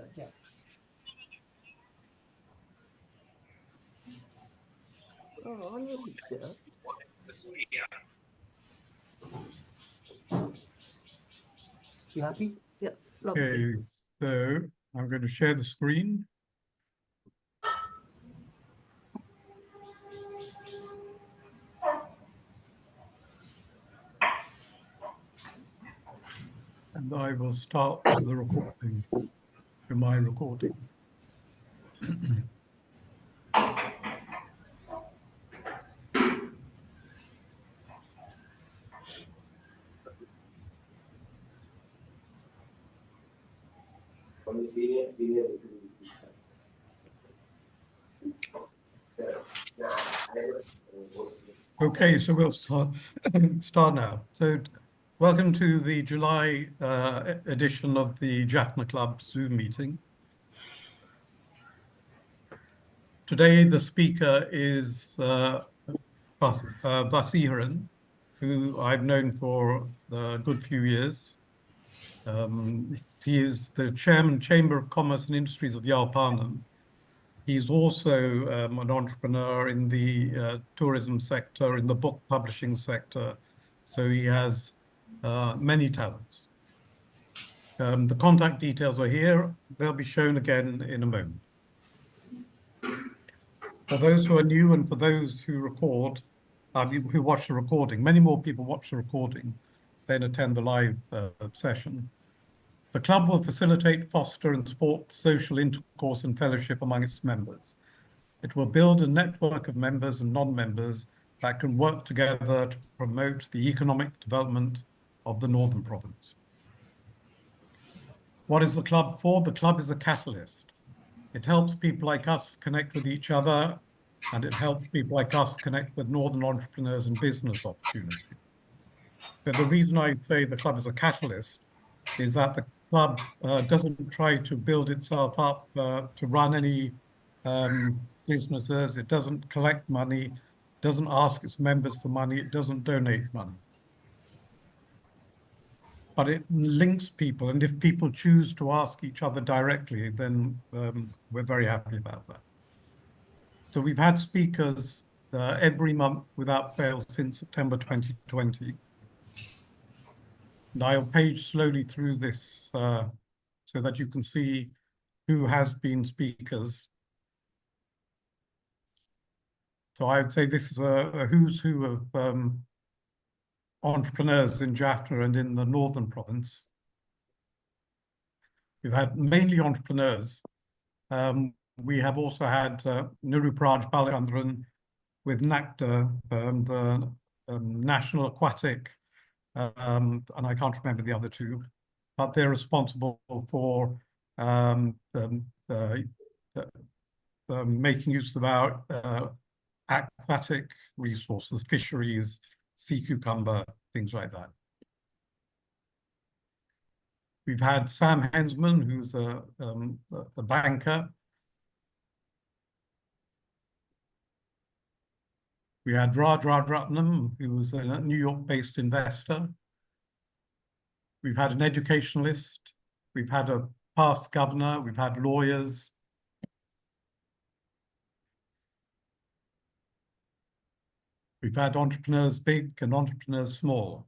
Yeah. You happy? Yeah. Lovely. Okay, so I'm going to share the screen. And I will start the recording, my recording. Okay, so we'll start now. So welcome to the July edition of the Jaffna Club Zoom meeting. Today the speaker is Vaseeharan, who I've known for a good few years. He is the Chairman, Chamber of Commerce and Industries of Yarlparnam. He's also an entrepreneur in the tourism sector, in the book publishing sector. So he has many talents. The contact details are here. They'll be shown again in a moment. For those who are new and for those who record, who watch the recording, many more people watch the recording than attend the live session. The club will facilitate, foster and support social intercourse and fellowship among its members. It will build a network of members and non-members that can work together to promote the economic development of the Northern Province. What is the club for? The club is a catalyst. It helps people like us connect with each other, and it helps people like us connect with Northern entrepreneurs and business opportunities. But the reason I say the club is a catalyst is that the club doesn't try to build itself up to run any businesses. It doesn't collect money, doesn't ask its members for money, it doesn't donate money. But it links people, and if people choose to ask each other directly, then we're very happy about that. So we've had speakers every month without fail since September 2020. And I'll page slowly through this so that you can see who has been speakers. So I would say this is a who's who of entrepreneurs in Jaffna and in the Northern Province. We've had mainly entrepreneurs. We have also had Nirupraj Balachandran with NACTA, the National Aquatic, and I can't remember the other two, but they're responsible for making use of our aquatic resources, fisheries, sea cucumber, things like that. We've had Sam Hensman, who's a banker. We had Raj Ratnam, who was a New York-based investor. We've had an educationalist. We've had a past governor. We've had lawyers. We've had entrepreneurs big and entrepreneurs small.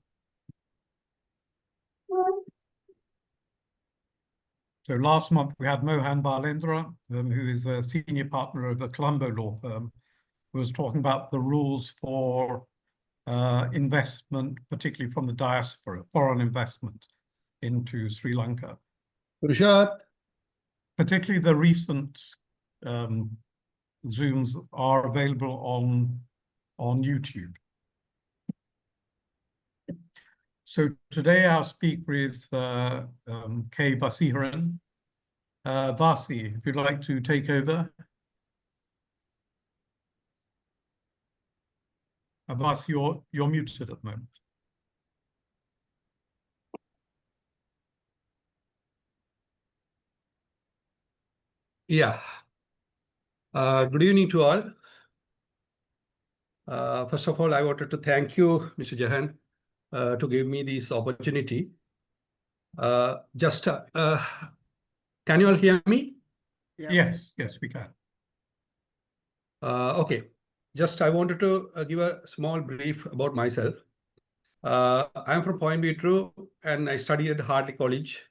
So last month we had Mohan Balendra, who is a senior partner of the Colombo law firm, who was talking about the rules for investment, particularly from the diaspora, foreign investment into Sri Lanka. Rishat. Particularly the recent Zooms are available on YouTube. So today our speaker is K.Vaseeharan. Vasi, if you'd like to take over. Vasi, you're muted at the moment. Yeah. Good evening to all. First of all, I wanted to thank you, Mr. Jahan, to give me this opportunity. Can you all hear me? Yeah. Yes, we can. Okay. Just I wanted to give a small brief about myself. I'm from Point Beetroot and I studied at Hartley College.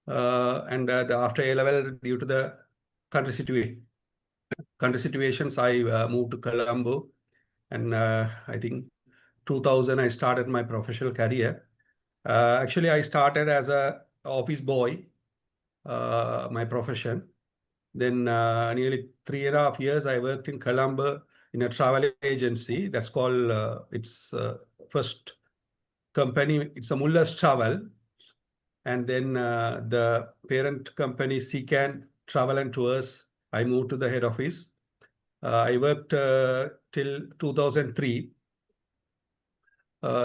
After A-level, due to the country situations, I moved to Colombo. And I think 2000, I started my professional career. Actually, I started as a office boy, my profession. Then nearly 3.5 years, I worked in Colombo in a travel agency. That's called, its first company, it's a Muller's Travel. And then the parent company, CCAN Travel and Tours, I moved to the head office. I worked till 2003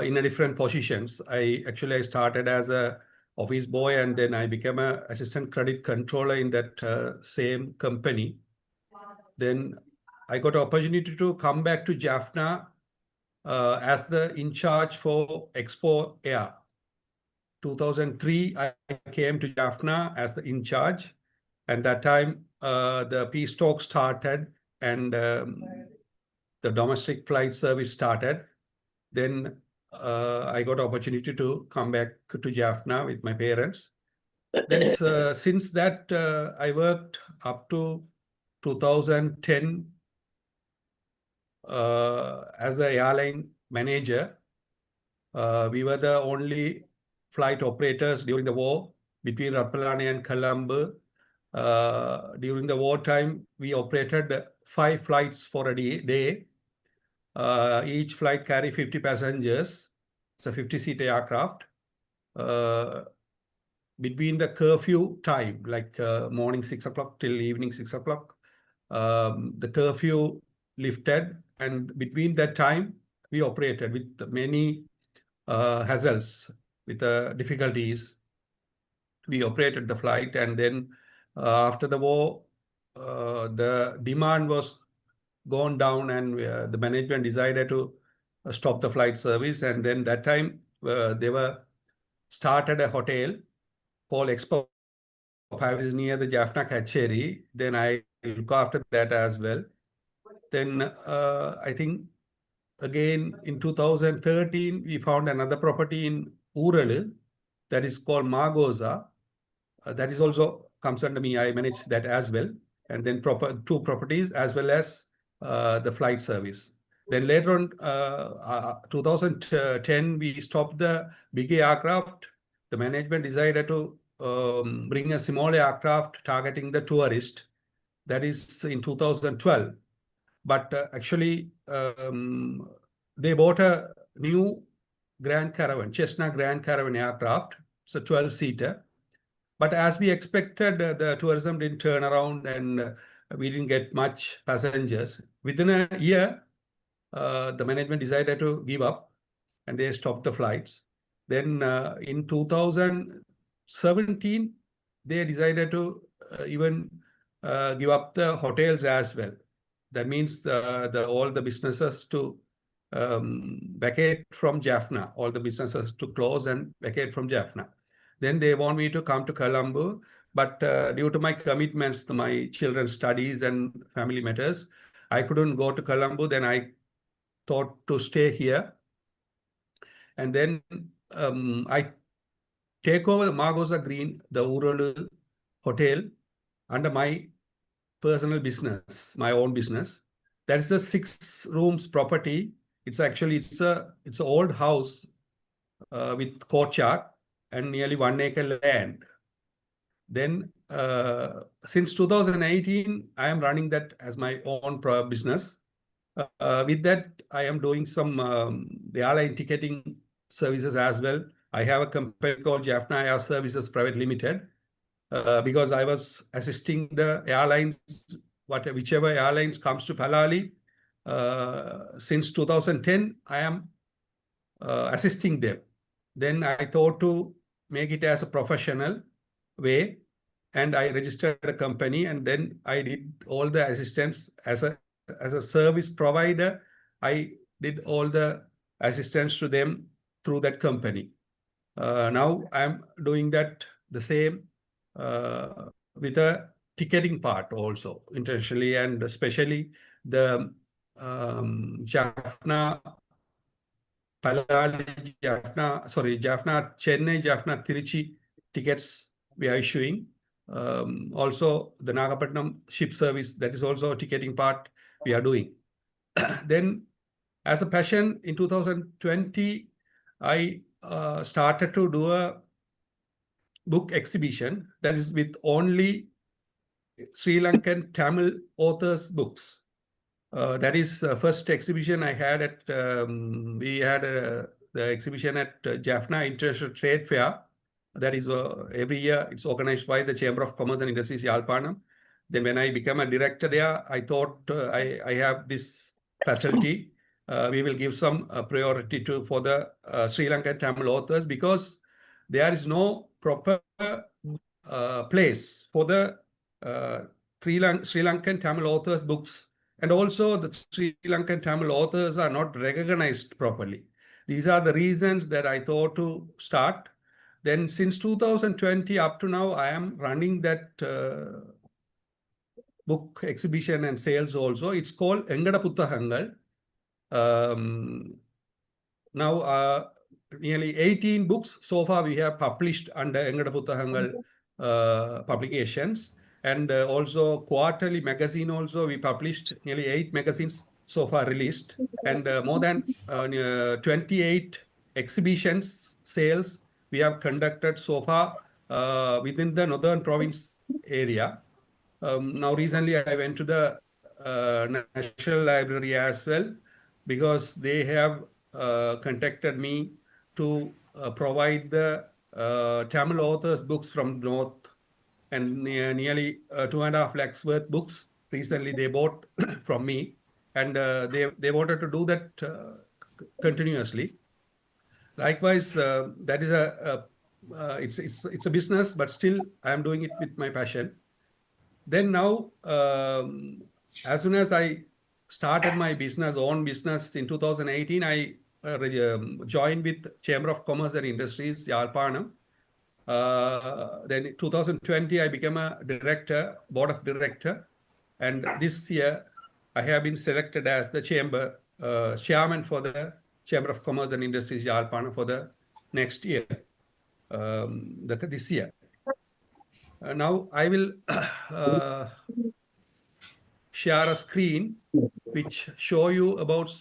in a different positions. I started as a office boy and then I became an assistant credit controller in that same company. Then I got opportunity to come back to Jaffna as the in charge for Expo Air. 2003, I came to Jaffna as the in charge. And that time, the peace talk started and the domestic flight service started. Then I got opportunity to come back to Jaffna with my parents. Then since that, I worked up to 2010 as a airline manager. We were the only flight operators during the war between Rapalani and Colombo. During the wartime, we operated 5 flights for a day. Each flight carried 50 passengers. It's a 50-seat aircraft. Between the curfew time, like morning 6 o'clock till evening 6 o'clock, the curfew lifted. And between that time, we operated with many hassles, with difficulties. We operated the flight. And then after the war, the demand was gone down and the management decided to stop the flight service. And then that time they were started a hotel called Expo Paris near the Jaffna Kacheri. Then I look after that as well. Then I think again in 2013 we found another property in Uralu that is called Margosa. That is also comes under me. I manage that as well. And then 2 properties as well as the flight service. Then later on, 2010, we stopped the big aircraft. The management decided to bring a small aircraft targeting the tourist. That is in 2012. But actually, they bought a new Grand Caravan, Cessna Grand Caravan aircraft. It's a 12-seater. But as we expected, the tourism didn't turn around and we didn't get much passengers. Within a year, the management decided to give up and they stopped the flights. Then in 2017, they decided to even give up the hotels as well. That means all the businesses to vacate from Jaffna, all the businesses to close and vacate from Jaffna. Then they want me to come to Colombo, but due to my commitments to my children's studies and family matters, I couldn't go to Colombo. Then I thought to stay here. And then I take over the Margosa Green, the Uralu Hotel, under my personal business, my own business. That is a 6 rooms property. It's actually, it's an old house with courtyard and nearly 1 acre land. Then since 2018, I am running that as my own business. With that, I am doing some the airline ticketing services as well. I have a company called Jaffna Air Services Private Limited because I was assisting the airlines, whichever airlines comes to Palali. Since 2010, I am assisting them. Then I thought to make it as a professional way, and I registered a company, and then I did all the assistance as a service provider. I did all the assistance to them through that company. Now I'm doing that the same with a ticketing part also internationally, and especially the Jaffna Paladi, Jaffna Chennai, Jaffna Tiruchi tickets we are issuing. Also, the Nagapattinam ship service, that is also a ticketing part we are doing. Then, as a passion, in 2020, I started to do a book exhibition that is with only Sri Lankan Tamil authors' books. That is the first exhibition I had at, we had the exhibition at Jaffna International Trade Fair. That is every year, it's organized by the Chamber of Commerce and Industries, Yarlparnam. Then when I became a director there, I thought I have this facility. We will give some priority for the Sri Lankan Tamil authors, because there is no proper place for the Sri Lankan Tamil authors' books. And also the Sri Lankan Tamil authors are not recognized properly. These are the reasons that I thought to start. Then since 2020 up to now, I am running that book exhibition and sales also. It's called Engada Puttahangal. Now, nearly 18 books so far we have published under Engada Puttahangal publications. And also quarterly magazine also, we published nearly 8 magazines so far released. And more than 28 exhibitions, sales we have conducted so far within the Northern Province area. Now recently I went to the National Library as well, because they have contacted me to provide the Tamil authors' books from North, and nearly 2.5 lakhs worth books. Recently they bought from me, and they wanted to do that continuously. Likewise, that is it's a business, but still I am doing it with my passion. Then now, as soon as I started my own business in 2018, I joined with Chamber of Commerce and Industries, Yarlparnam. Then in 2020, I became a board of director. And this year, I have been selected as the chamber chairman for the Chamber of Commerce and Industries, Yarlparnam, for the next year, this year. Now I will share a screen which show you about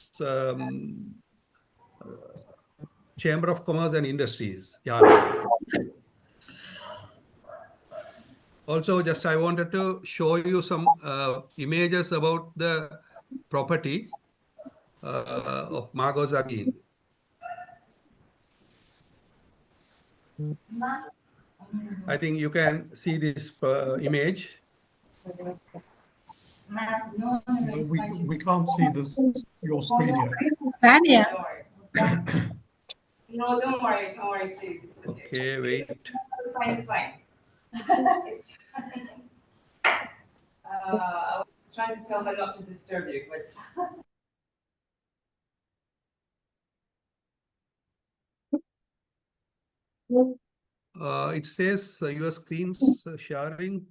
Chamber of Commerce and Industries. Also, just I wanted to show you some images about the property of Margot Zagin. I think you can see this image. We can't see your screen yet. No, don't worry, please. It's okay. Okay, wait. It's fine. It's fine. I was trying to tell her not to disturb you, but. It says your screen's sharing.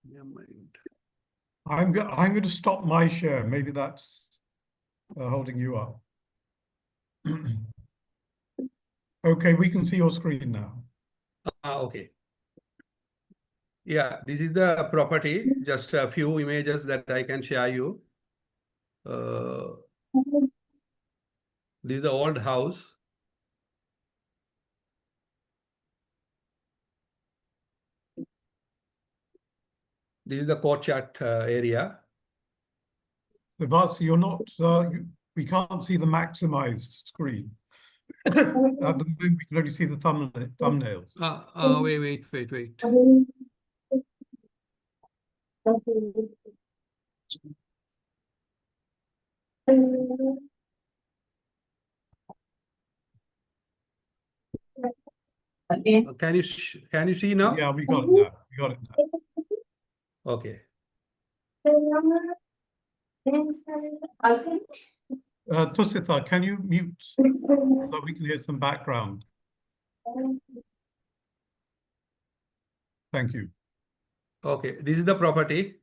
Never mind. I'm going to stop my share. Maybe that's holding you up. Okay, we can see your screen now. Okay. Yeah, this is the property. Just a few images that I can share you. This is the old house. This is the courtyard area. Vasi, you're not. We can't see the maximized screen. At the moment, we can only see the thumbnails. Wait. Can you see now? Yeah, we got it now. Okay. Tusitha, can you mute so we can hear some background? Thank you. Okay, this is the property.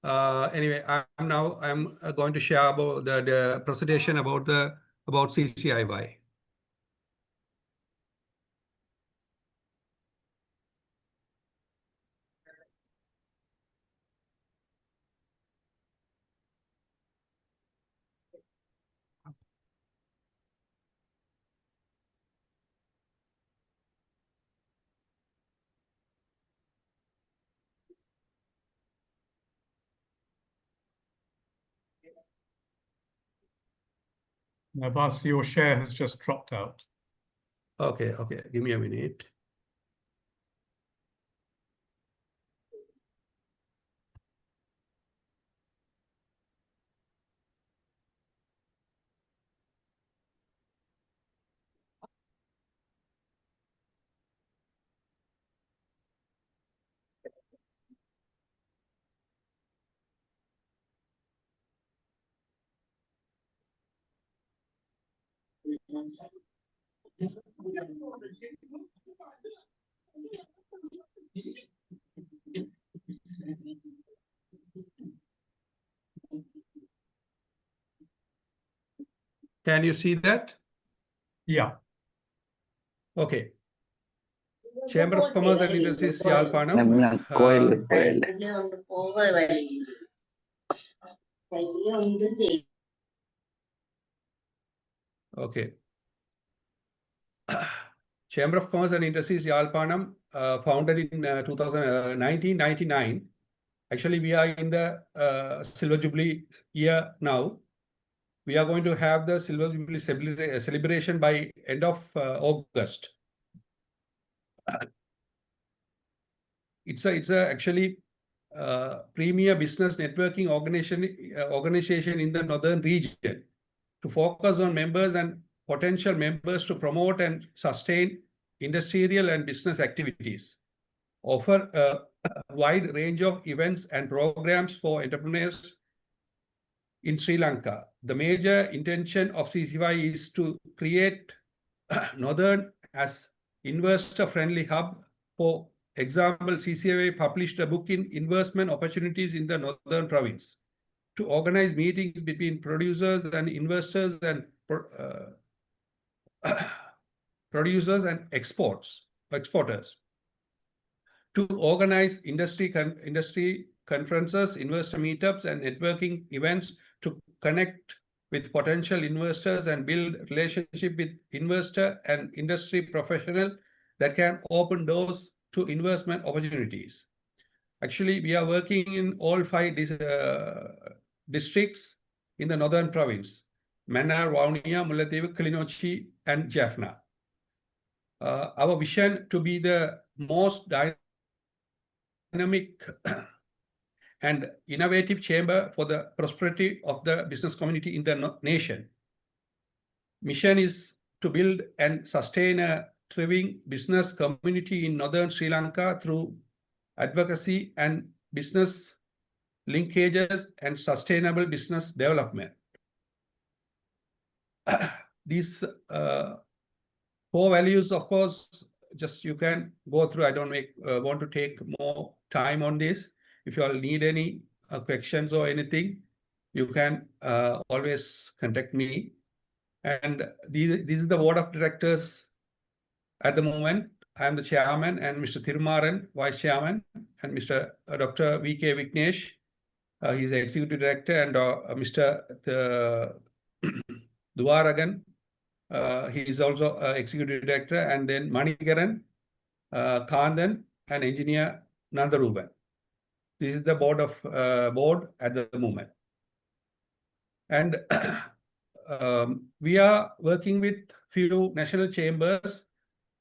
Anyway, I'm going to share about the presentation about CCIY. Navas, your share has just dropped out. Okay, give me a minute. Can you see that? Yeah. Okay. Chamber of Commerce and Industries, Yarlparnam. Okay. Chamber of Commerce and Industries, Yarlparnam, founded in 1999. Actually, we are in the Silver Jubilee year now. We are going to have the Silver Jubilee celebration by end of August. It's actually premier business networking organization in the northern region to focus on members and potential members to promote and sustain industrial and business activities, offer a wide range of events and programs for entrepreneurs in Sri Lanka. The major intention of CCIY is to create Northern as investor-friendly hub. For example, CCIY published a book in investment opportunities in the Northern province to organize meetings between producers and investors and producers and exporters, to organize industry conferences, investor meetups, and networking events to connect with potential investors and build relationship with investor and industry professional that can open doors to investment opportunities. Actually, we are working in all 5 districts in the northern province: Mannar, Vavuniya, Mullaitivu, Kilinochchi, and Jaffna. Our vision to be the most dynamic and innovative chamber for the prosperity of the business community in the nation. Mission is to build and sustain a thriving business community in northern Sri Lanka through advocacy and business linkages and sustainable business development. These 4 values, of course, just you can go through. I don't want to take more time on this. If you all need any questions or anything, you can always contact me. And this is the board of directors at the moment. I am the chairman, and Mr. Thirumaran, vice chairman, and Mr. Dr. V.K. Vignesh, he's the executive director, and Mr. Dwaragan, he is also executive director, and then Manigaran, Kandan, and engineer Nandaruban. This is the board at the moment. And we are working with few national chambers: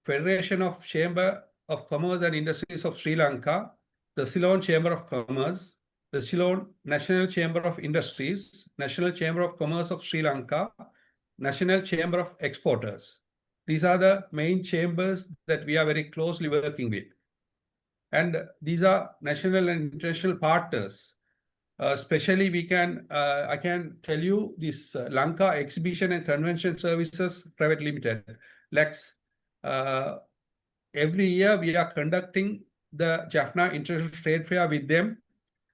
Federation of Chamber of Commerce and Industries of Sri Lanka, the Ceylon Chamber of Commerce, the Ceylon National Chamber of Industries, National Chamber of Commerce of Sri Lanka, National Chamber of Exporters. These are the main chambers that we are very closely working with. And these are national and international partners Especially I can tell you this Lanka Exhibition and Convention Services Private Limited, LEX. Every year we are conducting the Jaffna International Trade Fair with them.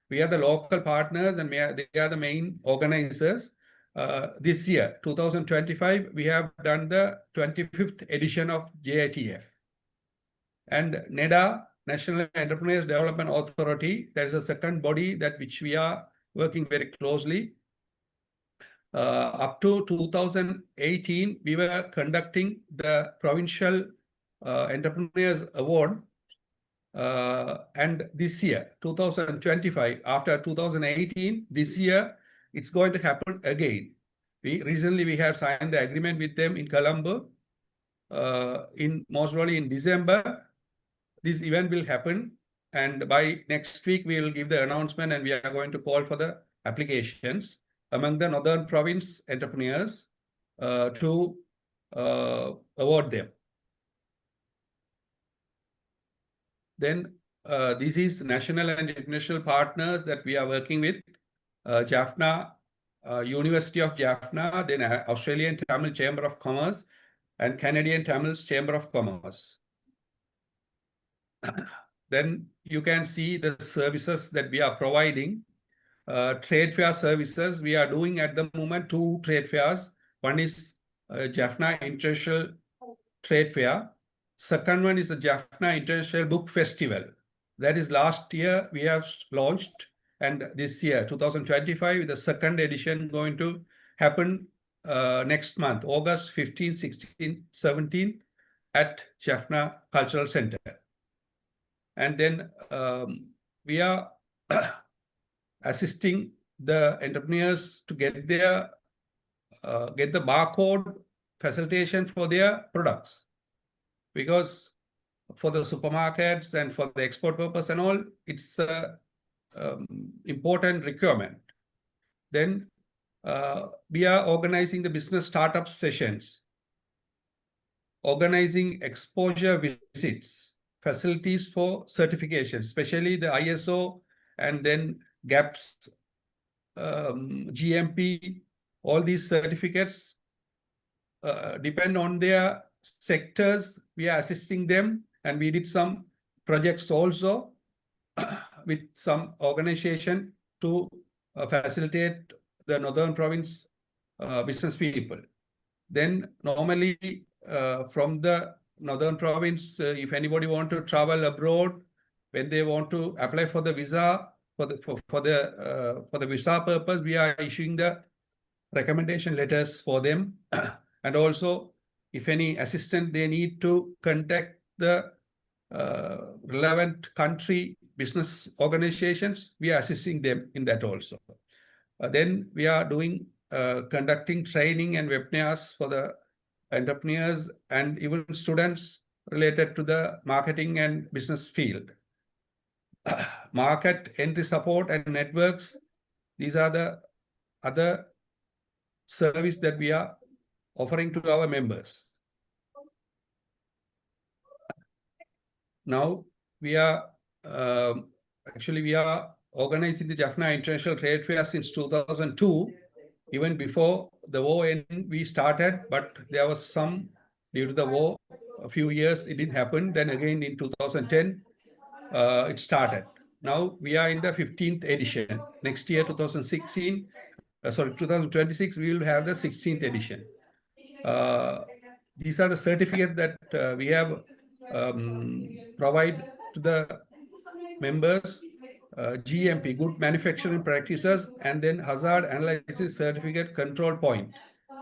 We are the local partners and they are the main organizers. This year, 2025, we have done the 25th edition of JITF. And NEDA, National Entrepreneurs Development Authority, that is the second body which we are working very closely. Up to 2018, we were conducting the Provincial Entrepreneurs Award. And this year, 2025, after 2018, this year, it's going to happen again. Recently, we have signed the agreement with them in Colombo. Most probably in December, this event will happen. And by next week, we will give the announcement and we are going to call for the applications among the Northern Province entrepreneurs to award them. Then this is national and international partners that we are working with. Jaffna, University of Jaffna, then Australian Tamil Chamber of Commerce and Canadian Tamil Chamber of Commerce. Then you can see the services that we are providing. Trade fair services, we are doing at the moment 2 trade fairs. One is Jaffna International Trade Fair. Second one is the Jaffna International Book Festival. That is last year we have launched, and this year, 2025, the second edition going to happen next month, August 15, 16, 17 at Jaffna Cultural Center. And then we are assisting the entrepreneurs to get the barcode facilitation for their products. Because for the supermarkets and for the export purpose and all, it's an important requirement. Then we are organizing the business startup sessions, organizing exposure visits, facilities for certification, especially the ISO and then GAPS, GMP, all these certificates depend on their sectors. We are assisting them, and we did some projects also with some organization to facilitate the Northern Province business people. Then normally from the Northern Province, if anybody want to travel abroad, when they want to apply for the visa, for the visa purpose, we are issuing the recommendation letters for them. And also, if any assistance they need to contact the relevant country business organizations, we are assisting them in that also. Then we are doing conducting training and webinars for the entrepreneurs and even students related to the marketing and business field. Market entry support and networks, these are the other service that we are offering to our members. Now we are we are organizing the Jaffna International Trade Fair since 2002. Even before the war ended, we started, but there was some, due to the war, a few years it didn't happen. Then again in 2010, it started. Now we are in the 15th edition. Next year, 2026, we will have the 16th edition. These are the certificates that we have provide to the members. GMP, Good Manufacturing Practices, and then Hazard Analysis Certificate Control Point.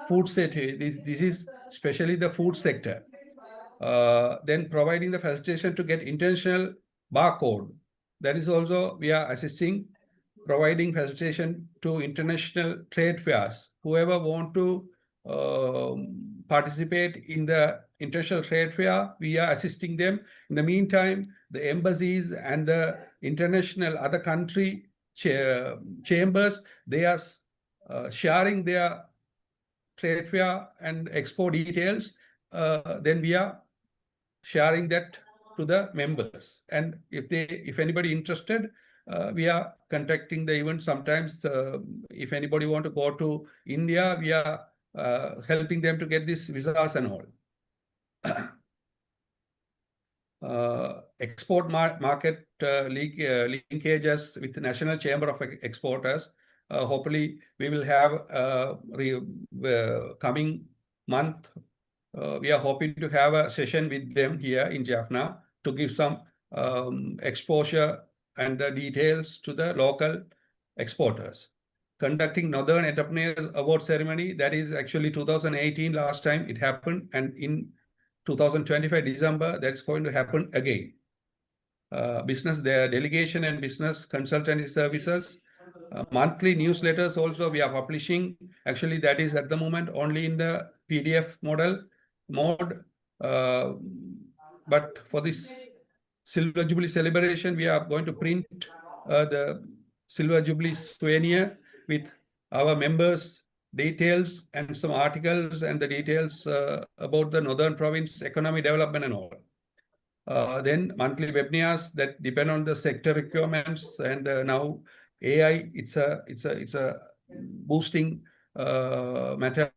Food safety, this is especially the food sector. Then providing the facilitation to get international barcode. That is also, we are assisting, providing facilitation to international trade fairs. Whoever want to participate in the international trade fair, we are assisting them. In the meantime, the embassies and the international other country chambers, they are sharing their trade fair and expo details. Then we are sharing that to the members. And if anybody interested, we are conducting the event. Sometimes if anybody want to go to India, we are helping them to get these visas and all. Export market linkages with the National Chamber of Exporters. Hopefully, we will have coming month. We are hoping to have a session with them here in Jaffna to give some exposure and the details to the local exporters. Conducting Northern Entrepreneurs Award Ceremony, that is actually 2018 last time it happened, and in 2025 December, that's going to happen again. Their delegation and business consultancy services, monthly newsletters also we are publishing. Actually, that is at the moment only in the PDF mode. But for this Silver Jubilee celebration, we are going to print the Silver Jubilee souvenir with our members' details and some articles and the details about the Northern Province economy development and all. Then monthly webinars that depend on the sector requirements, and now AI, it's a boosting matter.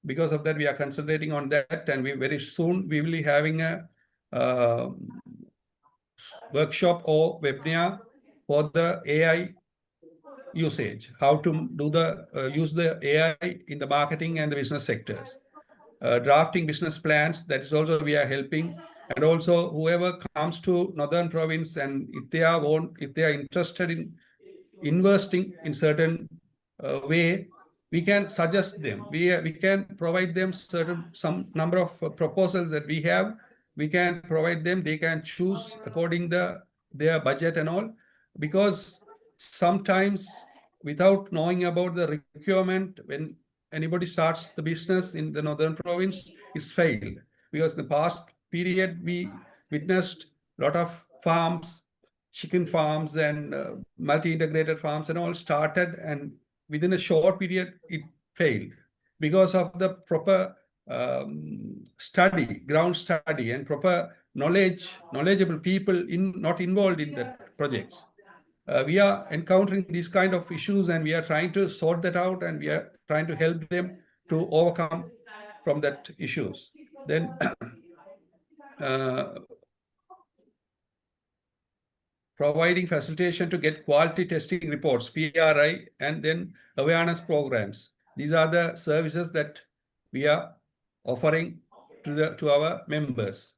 Because of that, we are concentrating on that, and very soon we will be having a workshop or webinar for the AI usage, how to do use the AI in the marketing and the business sectors. Drafting business plans, that is also we are helping. And also whoever comes to Northern Province, and if they are interested in investing in certain way, we can suggest them. We can provide them some number of proposals that we have. We can provide them. They can choose according to their budget and all. Because sometimes without knowing about the requirement, when anybody starts the business in the Northern Province, it's failed. Because in the past period, we witnessed a lot of farms, chicken farms and multi-integrated farms and all started, and within a short period, it failed because of the proper ground study and proper knowledgeable people not involved in the projects. We are encountering these kind of issues, and we are trying to sort that out, and we are trying to help them to overcome from that issues. Then providing facilitation to get quality testing reports, PRI, and then awareness programs. These are the services that we are offering to our members.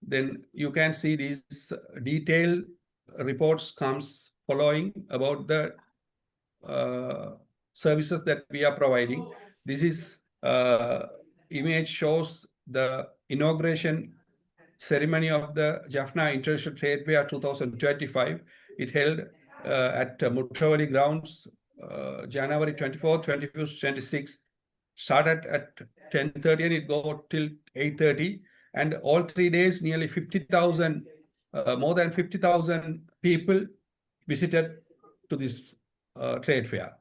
Then you can see these detailed reports comes following about the services that we are providing. This is image shows the inauguration ceremony of the Jaffna International Trade Fair 2025. It held at Neervelly grounds January 24th, 25th, 26th. Started at 10:30 and it go till 8:30. And all 3 days, nearly 50,000, more than 50,000 people visited to this trade fair.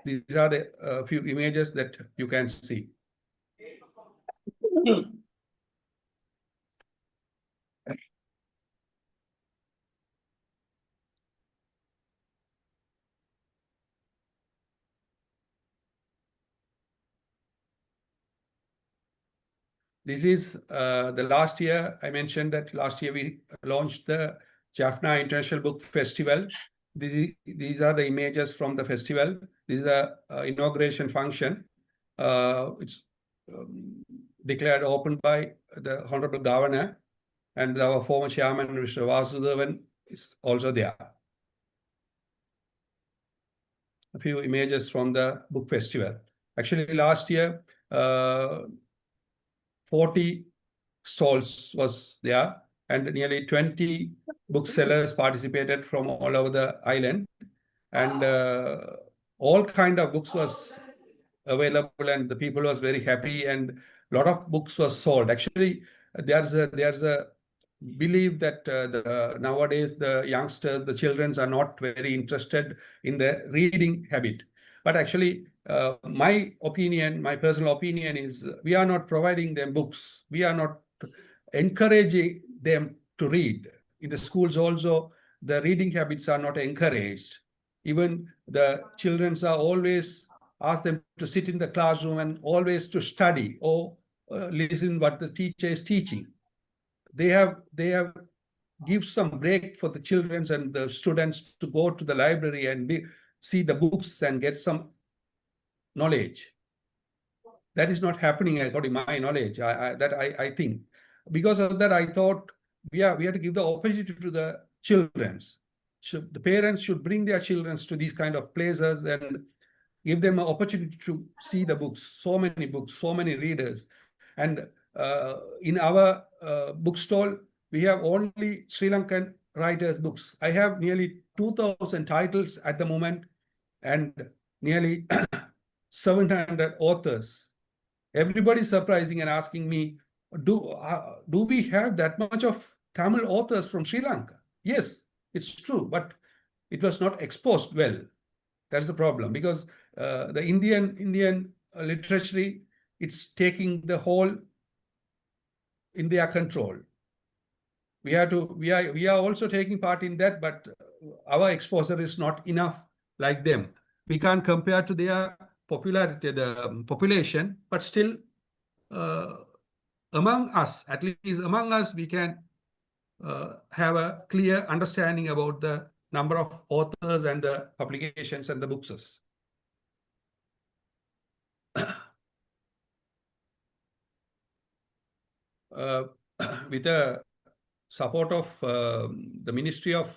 These are the few images that you can see. This is the last year. I mentioned that last year we launched the Jaffna International Book Festival. These are the images from the festival. This is a inauguration function. It's declared open by the Honorable Governor, and our former chairman, Mr. Vaseeharan, is also there. A few images from the book festival. Actually, last year, 40 stalls was there, and nearly 20 booksellers participated from all over the island, and all kind of books was available, and the people was very happy, and a lot of books was sold. Actually, there's a belief that nowadays the youngsters, the children are not very interested in the reading habit. But actually, my personal opinion is we are not providing them books. We are not encouraging them to read. in the schools also, the reading habits are not encouraged. Even the children are always asked them to sit in the classroom and always to study or listen what the teacher is teaching. They have give some break for the children and the students to go to the library and see the books and get some knowledge. That is not happening according to my knowledge. I think. Because of that, I thought we have to give the opportunity to the children. The parents should bring their children to these kind of places and give them an opportunity to see the books, so many readers. And in our bookstall, we have only Sri Lankan writers' books. I have nearly 2,000 titles at the moment and nearly 700 authors. Everybody's surprising and asking me, do we have that much of Tamil authors from Sri Lanka? Yes, it's true, but it was not exposed well. That's the problem, because the Indian literature, it's taking the whole in their control. We are also taking part in that, but our exposure is not enough like them. We can't compare to their popularity, the population, but still among us, at least among us, we can have a clear understanding about the number of authors and the publications and the books. With the support of the Ministry of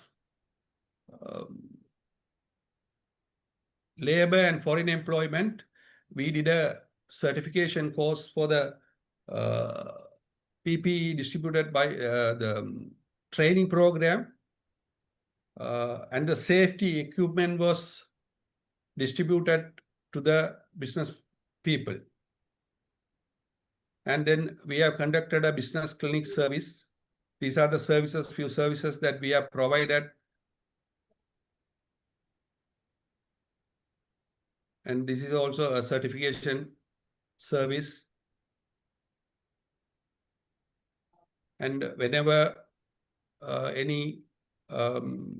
Labor and Foreign Employment, we did a certification course for the PPE distributed by the training program, and the safety equipment was distributed to the business people. And then we have conducted a business clinic service. These are the services, few services that we have provided. And this is also a certification service. And whenever any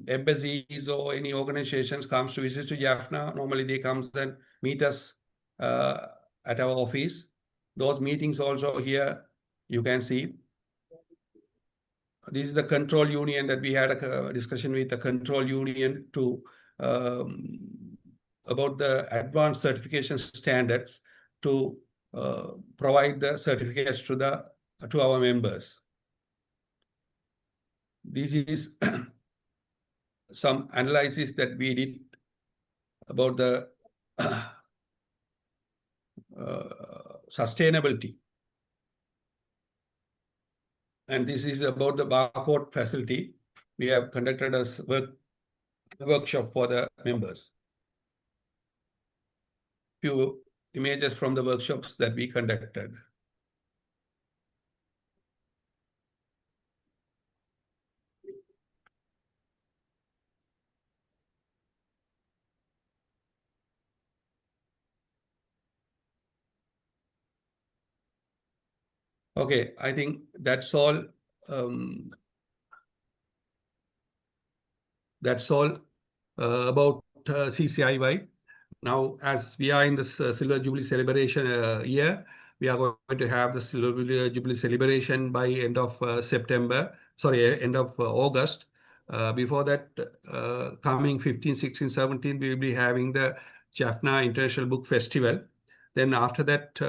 embassies or any organizations comes to visit to Jaffna, normally they come and meet us at our office. Those meetings also here, you can see. This is the control union that we had a discussion with the control union to about the advanced certification standards to provide the certificates to our members. This is some analysis that we did about the sustainability. And this is about the barcode facility. We have conducted a workshop for the members. Few images from the workshops that we conducted. Okay, I think that's all. That's all about CCIY. Now, as we are in the Silver Jubilee celebration year, we are going to have the Silver Jubilee celebration by end of end of August. Before that, coming 15, 16, 17, we will be having the Jaffna International Book Festival. Then after that,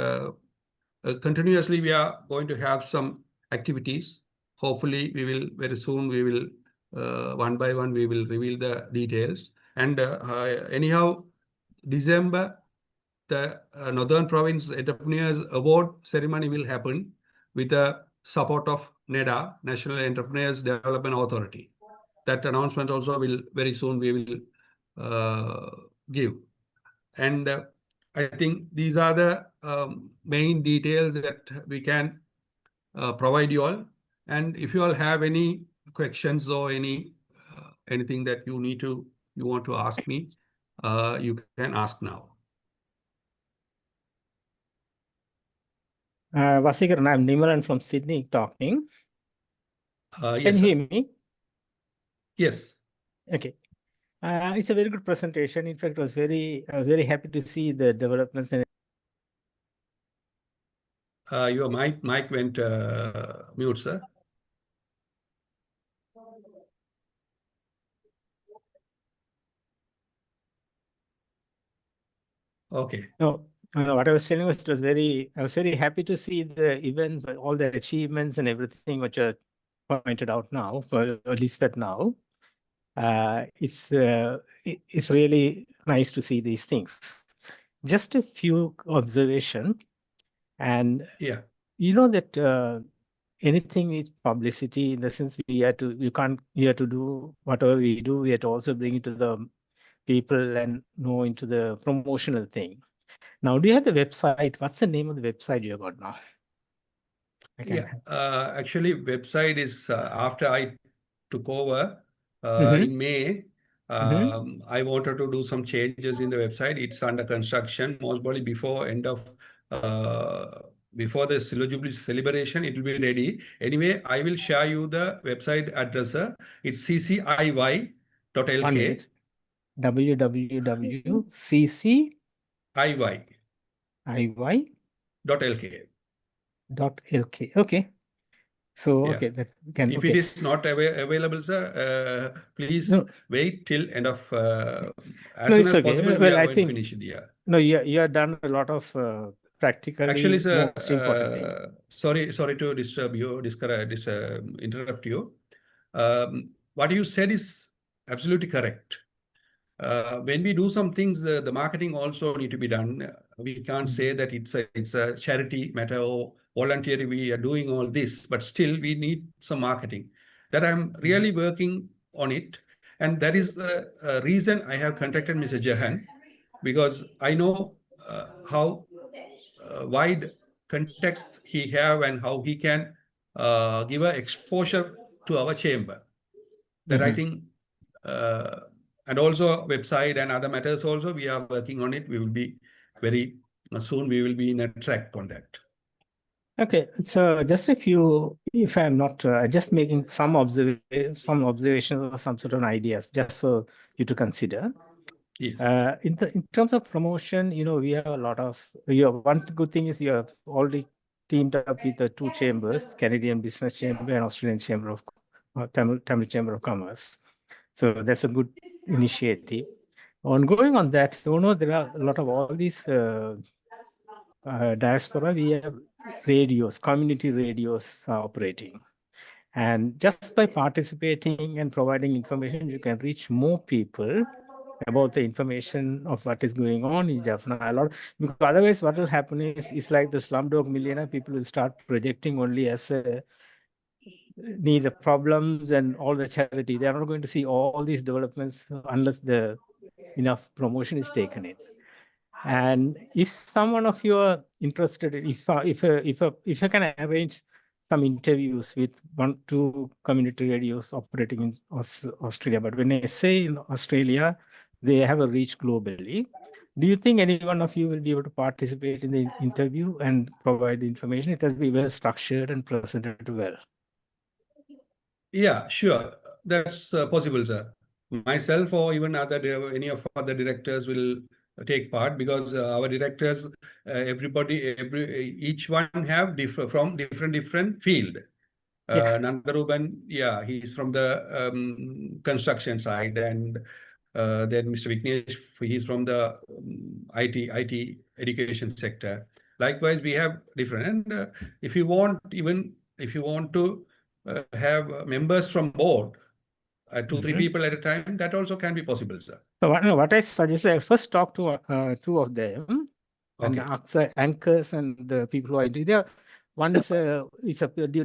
continuously, we are going to have some activities. Hopefully, we will very soon, we will one by one, we will reveal the details. And anyhow, December, the Northern Province Entrepreneurs Award ceremony will happen with the support of NEDA, National Entrepreneurs Development Authority. That announcement also will very soon we will give. And I think these are the main details that we can provide you all. And if you all have any questions or anything that you want to ask me, you can ask now. Vaseeharan, I'm Nimalan from Sydney talking. Yes, Can you sir. hear me? Yes. Okay. It's a very good presentation. In fact, I was very happy to see the developments. And Your mic went mute, sir. Okay. no, what I was telling was I was very happy to see the events, all the achievements and everything which are pointed out now, for at least that now. It's really nice to see these things. Just a few observations, and Yeah. you know that anything with publicity, in the sense we have to do whatever we do, we have to also bring it to the people and know into the promotional thing. Now, do you have the website? What's the name of the website you got now? Actually, website is after I took over in May. I wanted to do some changes in the website. It's under construction. Most probably before the Silver Jubilee celebration, it will be ready. Anyway, I will share you the website address. It's CCIY.lk. 1 minute. www.cciy.lk. Okay. So, Yeah. okay, that can. If it is not available, sir, please wait till end of as soon as possible. We are going to finish it. Yeah. No, you have done a lot of practically. Actually, sir, most important thing. Sorry to disturb you, interrupt you. What you said is absolutely correct. When we do some things, the marketing also need to be done. We can't say that it's a charity matter or voluntary. We are doing all this, but still we need some marketing. That I'm really working on it, and that is the reason I have contacted Mr. Jahan, because I know how wide context he have and how he can give a exposure to our chamber. That I think. And also website and other matters also, we are working on it. We will be very soon, we will be in a track on that. Okay, so just a few, if I'm not just making some observations or some sort of ideas, just for you to consider. Yes. In terms of promotion, we have a lot of. One good thing is you have already teamed up with the two chambers, Canadian Business Chamber and Australian Chamber of Tamil Chamber of Commerce. So that's a good initiative. Ongoing on that, there are a lot of all these diaspora. We have radios, community radios operating. And just by participating and providing information, you can reach more people about the information of what is going on in Jaffna. Because otherwise, what will happen is it's like the Slumdog Millionaire. People will start projecting only as need the problems and all the charity. They are not going to see all these developments unless enough promotion is taken in. And if someone of you are interested, if I can arrange some interviews with 1-2 community radios operating in Australia, but when I say in Australia, they have a reach globally. Do you think any one of you will be able to participate in the interview and provide the information? It will be well structured and presented well. Yeah, sure. That's possible, sir. Myself or even any of other directors will take part, because our directors, each one have from different field. Nandaruban, he's from the construction side, and then Mr. Vignesh, he's from the IT education sector. Likewise, we have different. And if you want to have members from board, 2-3 people at a time, that also can be possible, sir. So what I suggest, I first talk to 2 of them, and the anchors and the people who are there. One is a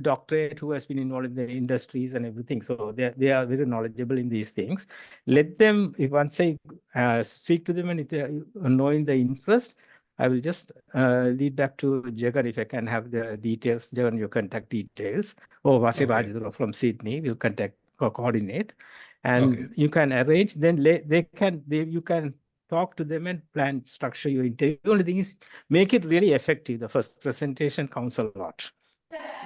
doctorate who has been involved in the industries and everything. So they are very knowledgeable in these things. Let them, once I speak to them and knowing the interest, I will just lead back to Jagan if I can have the details, Jagan, your contact details. Or Vasi Rajadura from Sydney will coordinate. And you can arrange, then you can talk to them and plan, structure your interview. The only thing is, make it really effective. The first presentation counts a lot.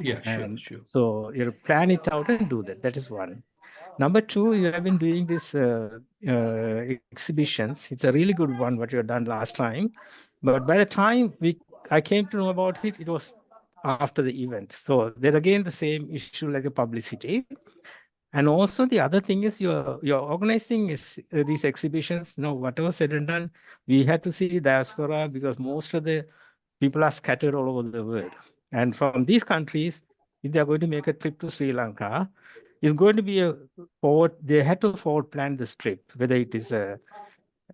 Yeah, sure. So you plan it out and do that. That is one. Number two, you have been doing this exhibitions. It's a really good one, what you have done last time. But by the time I came to know about it, it was after the event. So there again, the same issue like the publicity. And also the other thing is you're organizing these exhibitions, whatever said and done, we had to see diaspora because most of the people are scattered all over the world. And from these countries, if they are going to make a trip to Sri Lanka, it's going to be they had to forward plan this trip, whether it is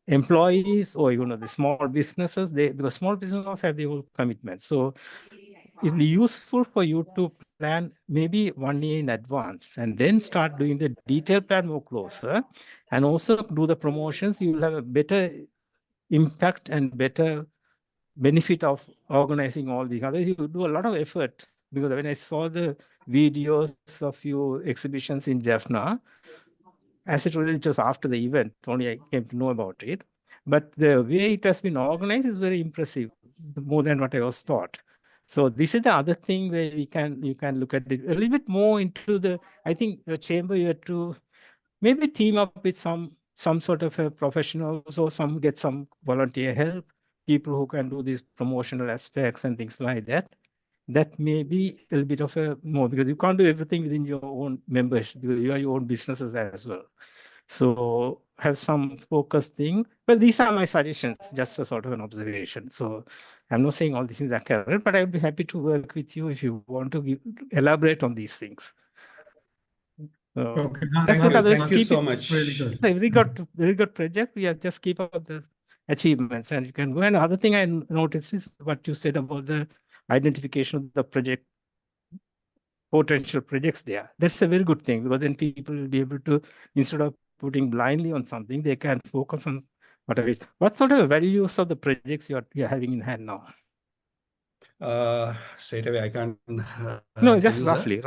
employees or the small businesses, because small businesses have their own commitment. So it'll be useful for you to plan maybe 1 year in advance and then start doing the detailed plan more closer and also do the promotions. You will have a better impact and better benefit of organizing all these. Otherwise, you do a lot of effort, because when I saw the videos of your exhibitions in Jaffna, as it was after the event, only I came to know about it. But the way it has been organized is very impressive, more than what I was thought. So this is the other thing where you can look at it a little bit more into the, I think your chamber, you have to maybe team up with some sort of a professionals or get some volunteer help, people who can do these promotional aspects and things like that. That may be a little bit of a more, because you can't do everything within your own members, because you have your own businesses as well. So have some focus thing. But these are my suggestions, just a sort of an observation. So I'm not saying all these things are correct, but I'd be happy to work with you if you want to elaborate on these things. Okay, Thank you so much. Really good. Very good project. We have just keep up the achievements, and you can go. And another thing I noticed is what you said about the identification of the potential projects there. That's a very good thing, because then people will be able to, instead of putting blindly on something, they can focus on whatever it is. What sort of values of the projects you're having in hand now? Straight away, I can't. No, just roughly.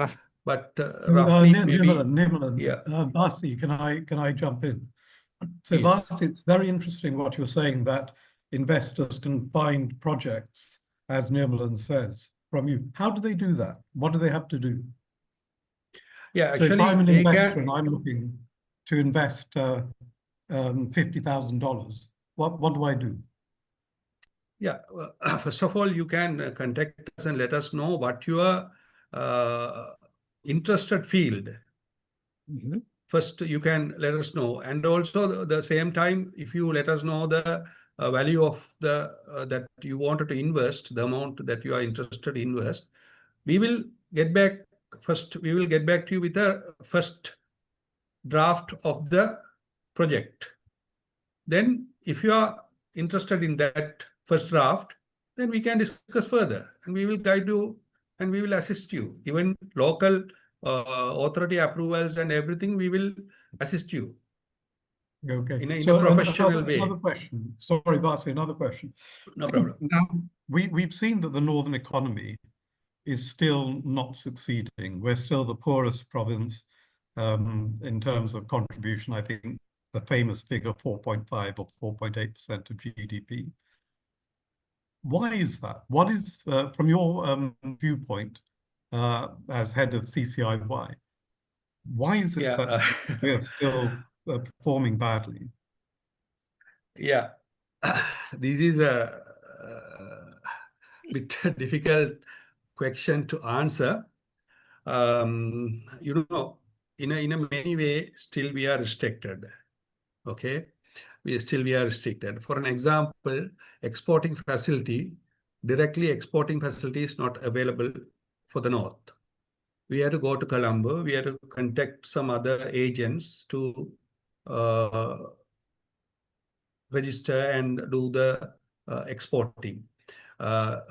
But roughly, maybe. Neervelly, Yeah. Basi, can I jump in? So, Yes. Basi, it's very interesting what you're saying, that investors can find projects, as Nirmalan says, from you. How do they do that? What do they have to do? Yeah, So actually, if I'm an they investor can. and I'm looking to invest $50,000, what do I do? Yeah, first of all, you can contact us and let us know what your interested field. Mhm. First, you can let us know, and also the same time, if you let us know the value of the that you wanted to invest, the amount that you are interested to invest, we will get back. First, we will get back to you with a first draft of the project. Then, if you are interested in that first draft, then we can discuss further, and we will guide you and we will assist you. Even local authority approvals and everything, we will assist you. Okay. In a professional way. Another question. Sorry, Basi, another question. No problem. Now, we've seen that the northern economy is still not succeeding. We're still the poorest province in terms of contribution. I think the famous figure 4.5 or 4.8% of GDP. Why is that? What is, from your viewpoint as head of CCIY, why is it that we're still performing badly? Yeah, this is a bit difficult question to answer. You know, in a many way, still we are restricted. Okay, we are restricted. For an example, exporting facility, directly exporting facility is not available for the north. We have to go to Colombo. We have to contact some other agents to register and do the exporting.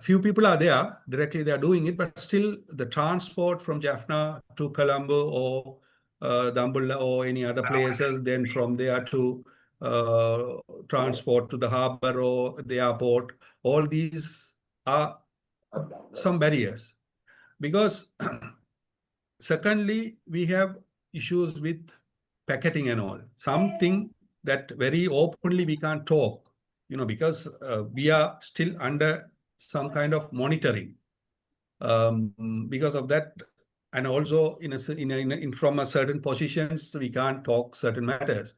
Few people are there, directly they are doing it, but still the transport from Jaffna to Colombo or Dambulla or any other places, then from there to transport to the harbor or the airport, all these are some barriers. Because secondly, we have issues with packaging and all. Something that very openly we can't talk, you know, because we are still under some kind of monitoring. Because of that, and also from a certain positions, we can't talk certain matters.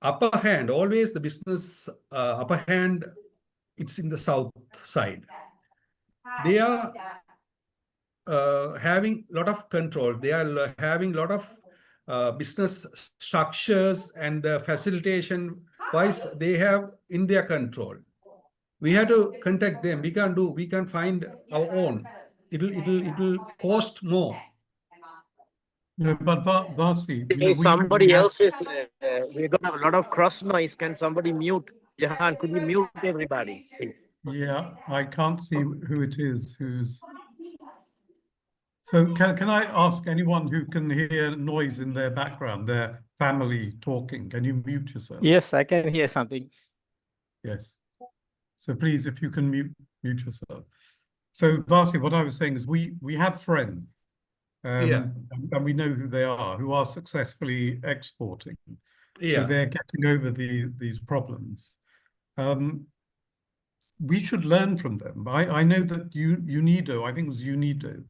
Upper hand, always the business upper hand, it's in the south side. They are having a lot of control. They are having a lot of business structures and the facilitation wise they have in their control. We have to contact them. We can find our own. It'll cost more. No, but Vasi, you know, Hey, somebody else is, we're going to have a lot of cross noise. Can somebody mute? Jahan, could you mute everybody, please? Yeah, I can't see who it is who's. So can I ask anyone who can hear noise in their background, their family talking, can you mute yourself? Yes, I can hear something. Yes. So please, if you can mute yourself. So Vasi, what I was saying is we have friends, and we know who they are, who are successfully exporting. So they're getting over these problems. We should learn from them. I know that UNIDO, I think it was UNIDO,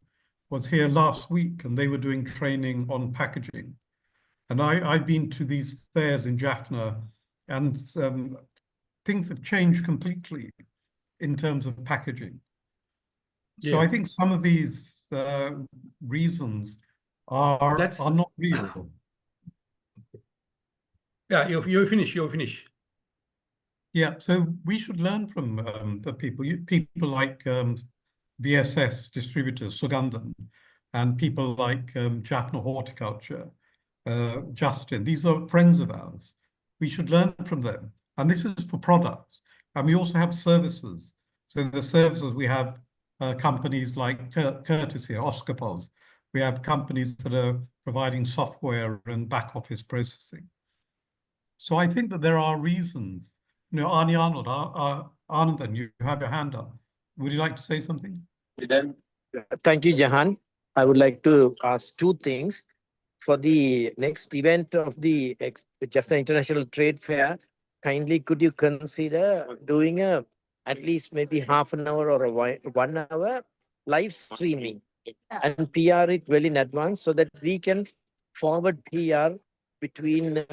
was here last week, and they were doing training on packaging. And I've been to these fairs in Jaffna, and things have changed completely in terms of packaging. So I think some of these reasons are not real. Yeah, you finish. Yeah, so we should learn from the people like VSS distributors, Sugandhan, and people like Jaffna Horticulture, Justin. These are friends of ours. We should learn from them. And this is for products. And we also have services. So the services, we have companies like Courtesy, Oscapos. We have companies that are providing software and back office processing. So I think that there are reasons. You know, Arnie Arnold, Anandan, you have your hand up. Would you like to say something? Thank you, Jahan. I would like to ask two things. For the next event of the Jaffna International Trade Fair, kindly could you consider doing at least maybe half an hour or 1 hour live streaming and PR it well in advance so that we can forward PR between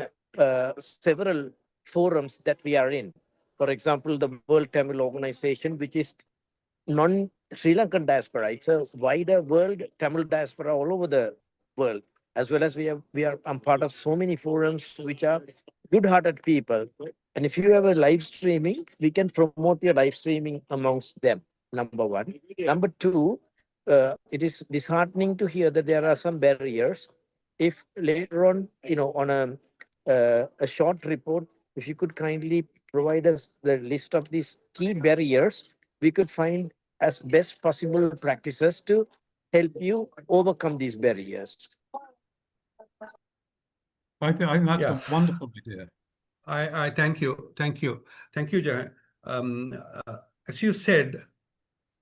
several forums that we are in. For example, the World Tamil Organization, which is non-Sri Lankan diaspora. It's a wider world Tamil diaspora all over the world. As well as I'm part of so many forums which are good-hearted people. And if you have a live streaming, we can promote your live streaming amongst them, number one. Number two, it is disheartening to hear that there are some barriers. If later on, you know, on a short report, if you could kindly provide us the list of these key barriers, we could find as best possible practices to help you overcome these barriers. I think that's a wonderful idea. I thank you, Jahan. As you said,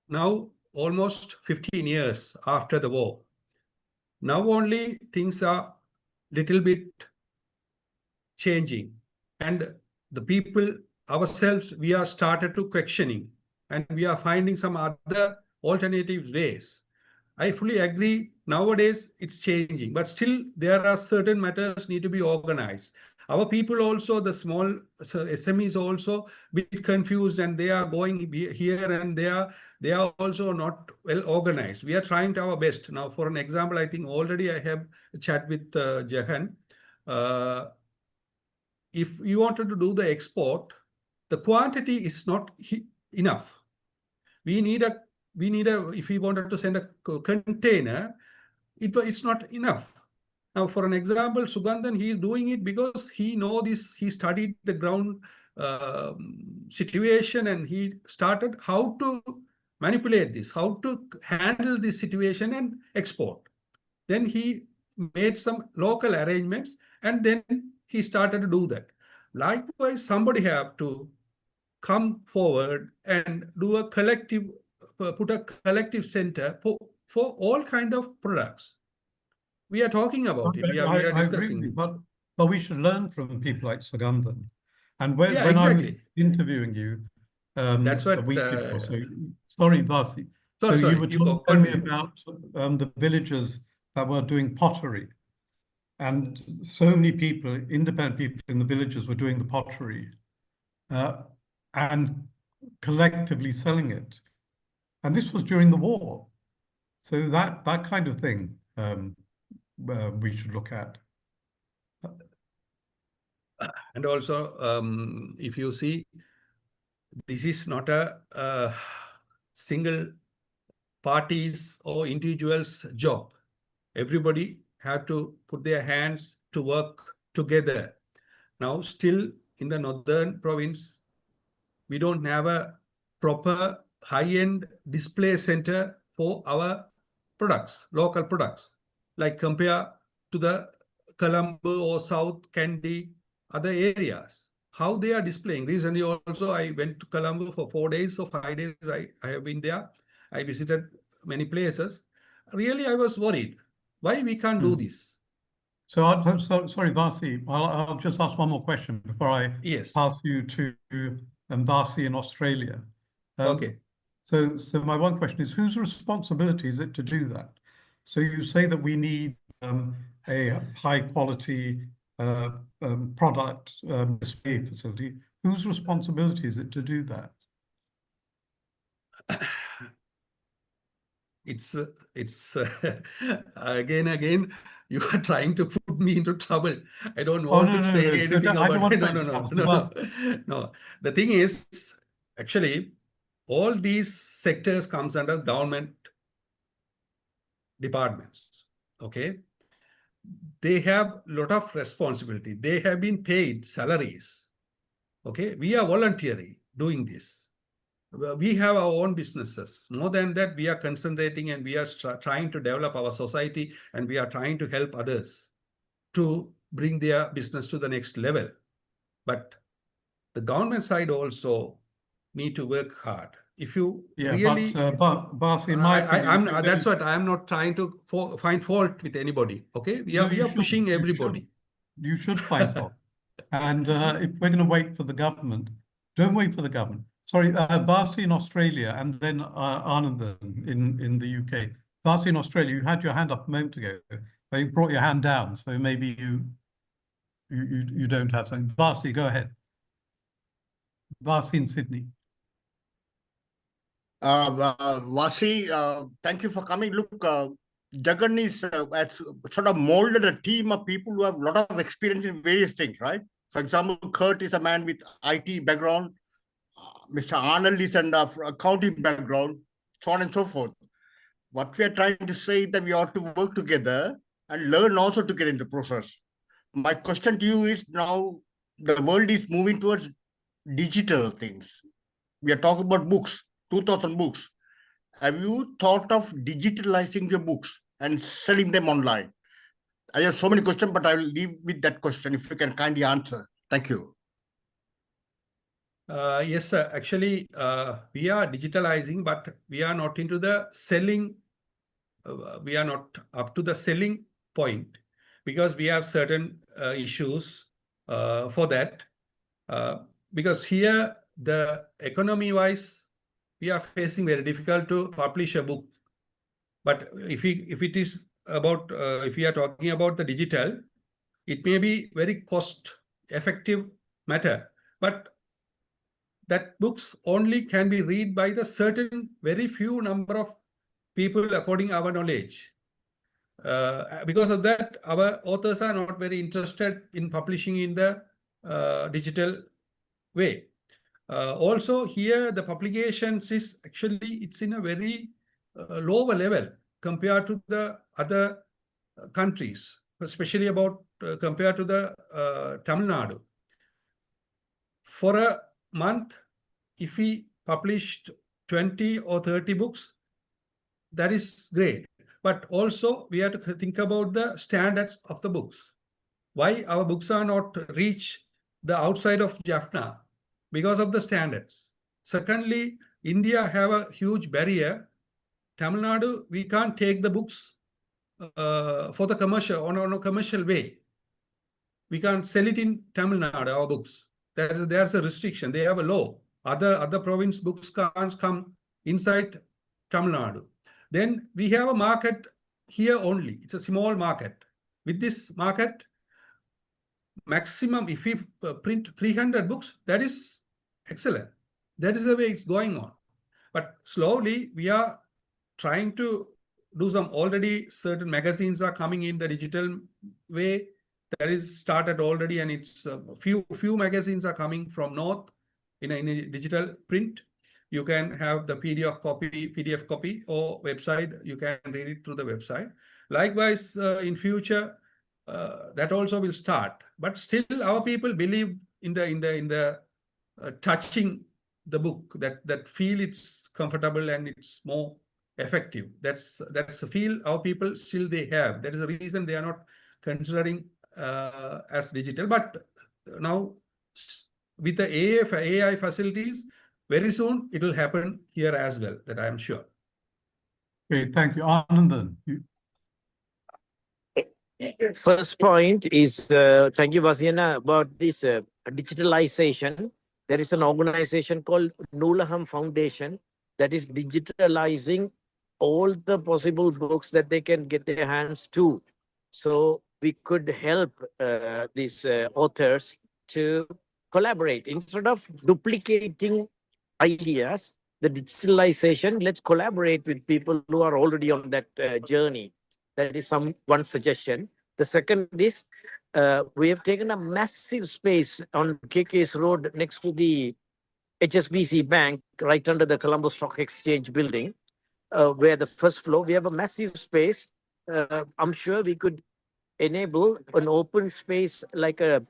now almost 15 years after the war, now only things are little bit changing, and the people ourselves, we are started to questioning, and we are finding some other alternative ways. I fully agree. Nowadays, it's changing, but still there are certain matters need to be organized. Our people also, the small SMEs also bit confused, and they are going here and there. They are also not well organized. We are trying to our best. Now, for an example, I think already I have a chat with Jahan. If you wanted to do the export, the quantity is not enough. We need a, if we wanted to send a container, it's not enough. Now, for an example, Sugandhan, he is doing it because he know this, he studied the ground situation, and he started how to manipulate this, how to handle this situation and export. Then he made some local arrangements, and then he started to do that. Likewise, somebody have to come forward and do a collective, put a collective center for all kind of products. We are talking about it. We are discussing it. But we should learn from people like Sugandhan. And when exactly. I was interviewing you, that's what. a week ago, sorry, Vasi. So Sorry, you were you telling me continue. about the villagers that were doing pottery. And so many people, independent people in the villages were doing the pottery and collectively selling it. And this was during the war. So that kind of thing we should look at. And also, if you see, this is not a single parties or individuals' job. Everybody have to put their hands to work together. Now, still in the northern province, we don't have a proper high-end display center for our products, local products, like compare to the Colombo or South Kandy, other areas. How they are displaying. Recently also, I went to Colombo for 4 days or 5 days. I have been there. I visited many places. Really, I was worried. Why we can't do this? So, sorry, Vasi, I'll just ask one more question before I pass you to Vasi in Australia. Okay. So my one question is, whose responsibility is it to do that? So you say that we need a high quality product display facility. Whose responsibility is it to do that? It's again, you are trying to put me into trouble. I don't want to say anything about it. No. The thing is, actually, all these sectors comes under government departments. Okay. They have a lot of responsibility. They have been paid salaries. Okay. We are voluntary doing this. We have our own businesses. More than that, we are concentrating and we are trying to develop our society, and we are trying to help others to bring their business to the next level. But the government side also need to work hard. If you really, but in my opinion, that's what I'm not trying to find fault with anybody. Okay, we are pushing everybody. You should find fault. And if we're going to wait for the government, don't wait for the government. Sorry, Vasi in Australia, and then Anandan in the UK. Vasi in Australia, you had your hand up a moment ago, but you brought your hand down, so maybe you don't have something. Vasi, go ahead. Vasi in Sydney. Vasi, thank you for coming. Look, Jagan is has sort of molded a team of people who have a lot of experience in various things, right? For example, Kurt is a man with IT background. Mr. Arnold is an accounting background, so on and so forth. What we are trying to say is that we ought to work together and learn also together in the process. My question to you is, now the world is moving towards digital things. We are talking about books, 2,000 books. Have you thought of digitalizing your books and selling them online? I have so many questions, but I will leave with that question if you can kindly answer. Thank you. Yes, sir. Actually, we are digitalizing, but we are not into the selling. We are not up to the selling point because we have certain issues for that. Because here, the economy-wise, we are facing very difficult to publish a book. But if it is about, if we are talking about the digital, it may be very cost-effective matter. But that books only can be read by the certain very few number of people according to our knowledge. Because of that, our authors are not very interested in publishing in the digital way. Also here, the publications is actually, it's in a very lower level compared to the other countries, especially about compared to the Tamil Nadu. For a month, if we published 20 or 30 books, that is great. But also we have to think about the standards of the books. Why our books are not reach the outside of Jaffna? Because of the standards. Secondly, India have a huge barrier. Tamil Nadu, we can't take the books for the commercial, on a commercial way. We can't sell it in Tamil Nadu, our books. There's a restriction. They have a law. Other province books can't come inside Tamil Nadu. Then we have a market here only. It's a small market. With this market, maximum, if we print 300 books, that is excellent. That is the way it's going on. But slowly, we are trying to do some, already certain magazines are coming in the digital way. That is started already, and it's few magazines are coming from North in a digital print. You can have the PDF copy or website. You can read it through the website. Likewise, in future, that also will start. But still, our people believe in the touching the book, that feel it's comfortable and it's more effective. That's the feel our people still they have. That is the reason they are not considering as digital. But now with the AI facilities, very soon it will happen here as well, that I am sure. Okay, thank you. Anandan, First point is, thank you, Vasina, about this digitalization. There is an organization called Noolaham Foundation that is digitalizing all the possible books that they can get their hands to. So we could help these authors to collaborate. Instead of duplicating ideas, the digitalization, let's collaborate with people who are already on that journey. That is one suggestion. The second is, we have taken a massive space on KK's Road next to the HSBC Bank, right under the Colombo Stock Exchange building, where the first floor, we have a massive space. I'm sure we could enable an open space, like a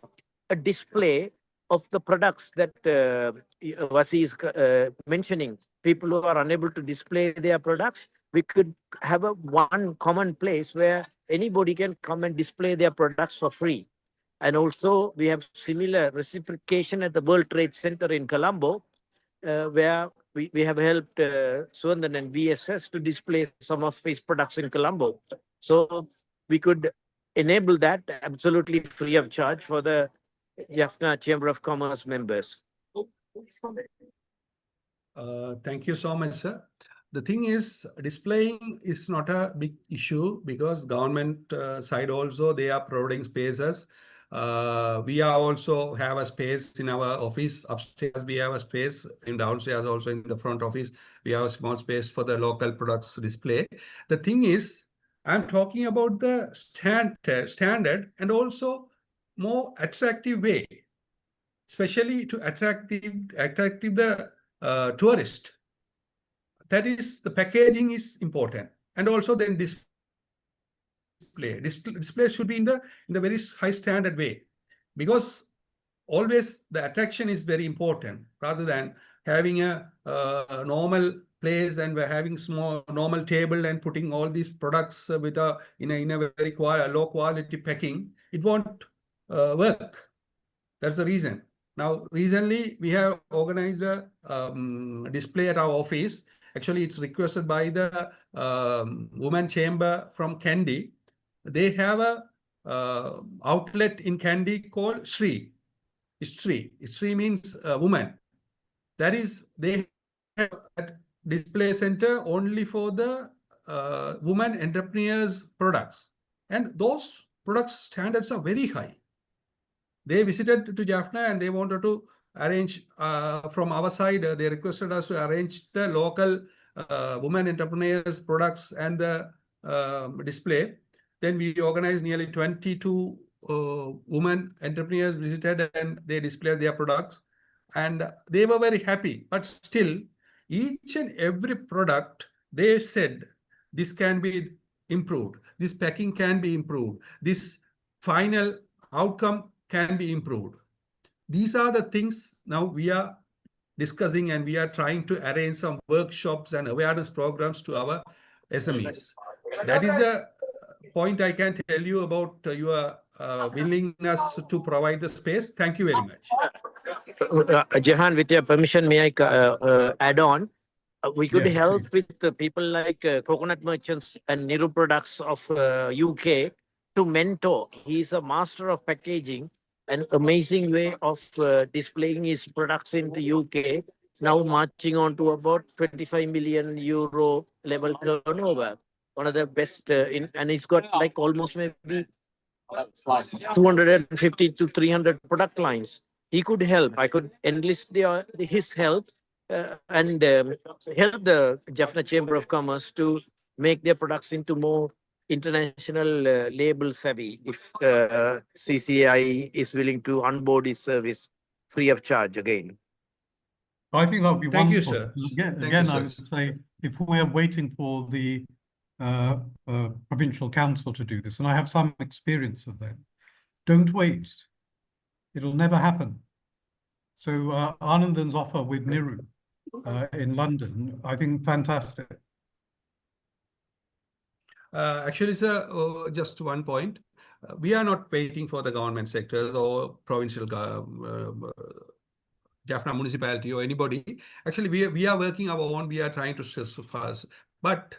display of the products that Vasi is mentioning. People who are unable to display their products, we could have one common place where anybody can come and display their products for free. And also we have similar reciprocation at the World Trade Center in Colombo, where we have helped Suvandan and VSS to display some of his products in Colombo. So we could enable that absolutely free of charge for the Jaffna Chamber of Commerce members. Thank you so much, sir. The thing is, displaying is not a big issue because government side also, they are providing spaces. We are also have a space in our office. Upstairs, we have a space. In downstairs, also in the front office, we have a small space for the local products display. The thing is, I'm talking about the standard and also more attractive way, especially to attract the tourist. That is, the packaging is important, and also then display. Display should be in the very high standard way, because always the attraction is very important, rather than having a normal place and we're having small normal table and putting all these products with in a very low quality packing. It won't work. That's the reason. Now, recently we have organized a display at our office. Actually, it's requested by the Women Chamber from Kandy. They have a outlet in Kandy called Sri. Sri means woman. That is, they have a display center only for the women entrepreneurs products. And those products standards are very high. They visited to Jaffna and they wanted to arrange from our side. They requested us to arrange the local women entrepreneurs products and the display. Then we organized nearly 22 women entrepreneurs visited and they displayed their products. And they were very happy. But still, each and every product, they said, this can be improved. This packing can be improved. This final outcome can be improved. These are the things now we are discussing, and we are trying to arrange some workshops and awareness programs to our SMEs. That is the point I can tell you about your willingness to provide the space. Thank you very much. Jahan, with your permission, may I add on? We could Yes, help please. with the people like Coconut Merchants and Niru Products of UK to mentor. He's a master of packaging, an amazing way of displaying his products in the UK. now marching on to about 25 million euro level turnover. One of the best and it's got like almost maybe 250 to 300 product lines. He could help. I could enlist his help and help the Jaffna Chamber of Commerce to make their products into more international label savvy if CCI is willing to onboard his service free of charge again. I think that would be Thank you, wonderful. sir. Again, I sir. would say if we're waiting for the provincial council to do this, and I have some experience of them, don't wait. It'll never happen. So Anandan's offer with Niru in London, I think fantastic. Actually, sir, just one point. We are not waiting for the government sectors or provincial Jaffna municipality or anybody. Actually, we are working our own. We are trying to fast. But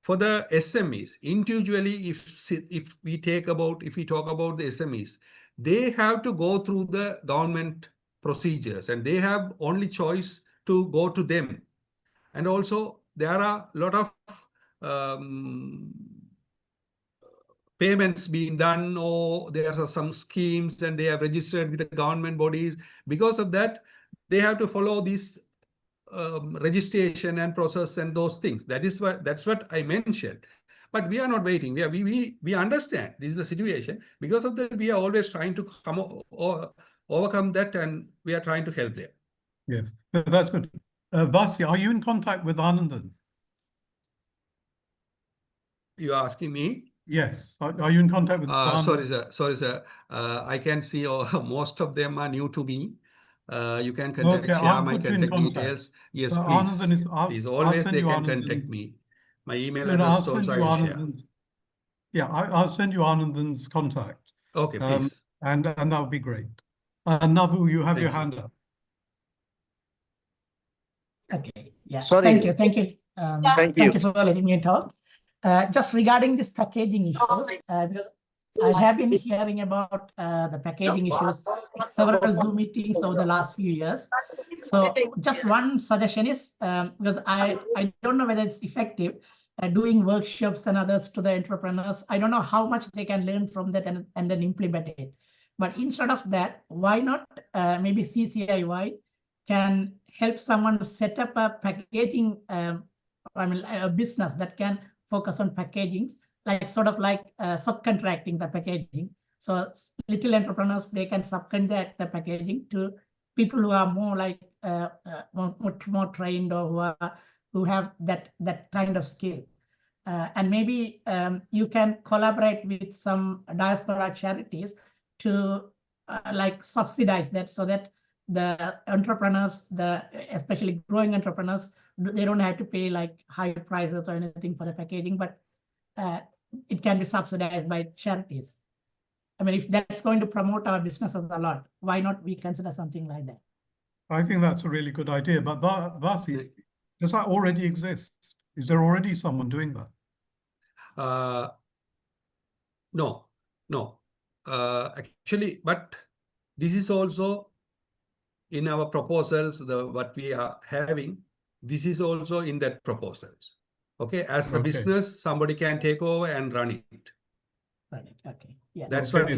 for the SMEs, individually, if we talk about the SMEs, they have to go through the government procedures and they have only choice to go to them. And also there are a lot of payments being done, or there are some schemes and they have registered with the government bodies. Because of that, they have to follow this registration and process and those things. That's what I mentioned. But we are not waiting. We understand this is the situation. Because of that, we are always trying to overcome that, and we are trying to help them. Yes, that's good. Vasi, are you in contact with Anandan? You are asking me? Yes. Are you in contact with Anandan? Sorry, sir. I can see most of them are new to me. You can contact, share my contact details. Yes, so please. Please, always they can contact me. My email address also I will share. Yeah, I'll send you Anandan's contact. Okay, please. And that would be great. Navu, you have your hand up. Okay. Yeah. Sorry. Thank you. Thank you. Thank you for letting me talk. Just regarding this packaging issues, because I have been hearing about the packaging issues in several Zoom meetings over the last few years. So just one suggestion is, because I don't know whether it's effective, doing workshops and others to the entrepreneurs. I don't know how much they can learn from that and then implement it. But instead of that, why not maybe CCIY can help someone to set up a packaging, a business that can focus on packaging, like sort of like subcontracting the packaging. So little entrepreneurs, they can subcontract the packaging to people who are more like more trained, or who have that kind of skill. And maybe you can collaborate with some diaspora charities to like subsidize that, so that the entrepreneurs, especially growing entrepreneurs, they don't have to pay like high prices or anything for the packaging, but it can be subsidized by charities. I mean, if that's going to promote our businesses a lot, why not we consider something like that? I think that's a really good idea. But Vasi, does that already exist? Is there already someone doing that? No. Actually, but this is also in our proposals, what we are having, this is also in that proposals. Okay, as a business, somebody can take over and run it. Right. Okay. Yeah. That's what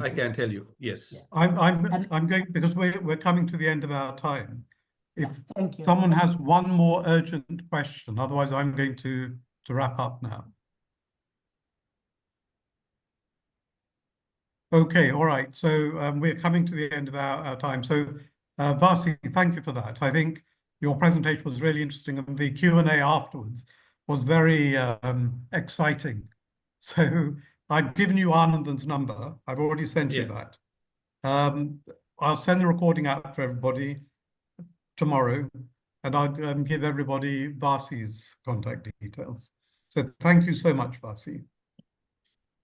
I can tell you. Yes. Yeah. I'm going, because we're coming to the end of our time. If someone has one more urgent question, otherwise I'm going to wrap up now. Okay, all right. So we're coming to the end of our time. So Vasi, thank you for that. I think your presentation was really interesting, and the Q&A afterwards was very exciting. So I've given you Anandan's number. I've already sent you that. I'll send the recording out for everybody tomorrow, and I'll give everybody Vasi's contact details. So thank you so much, Vasi.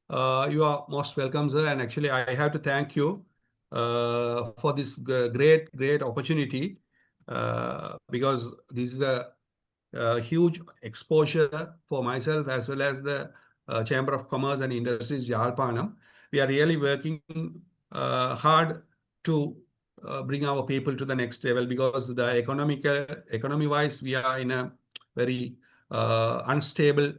You are most welcome, sir. And actually, I have to thank you for this great opportunity, because this is a huge exposure for myself as well as the Chamber of Commerce and Industries Yarlparnam. We are really working hard to bring our people to the next level, because the economy-wise, we are in a very unstable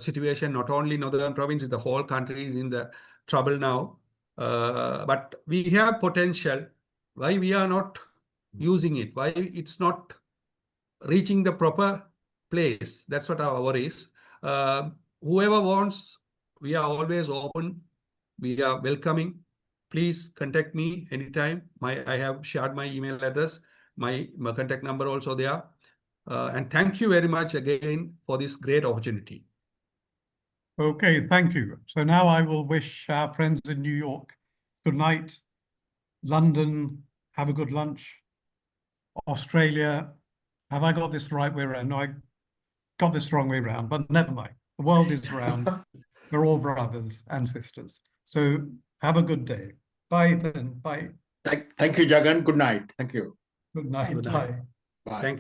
situation. Not only Northern Province, the whole country is in the trouble now. But we have potential. Why we are not using it? Why it's not reaching the proper place? That's what our worry is. Whoever wants, we are always open. We are welcoming. Please contact me anytime. I have shared my email address, my contact number also there. And thank you very much again for this great opportunity. Okay, thank you. So now I will wish our friends in New York good night. London, have a good lunch. Australia, have I got this the right way around? No, I got this the wrong way around, but never mind. The world is round. We're all brothers and sisters. So have a good day. Bye then. Bye. Thank you, Jagan. Good night. Thank you. Good night. Good night. Bye. Bye. Thank you.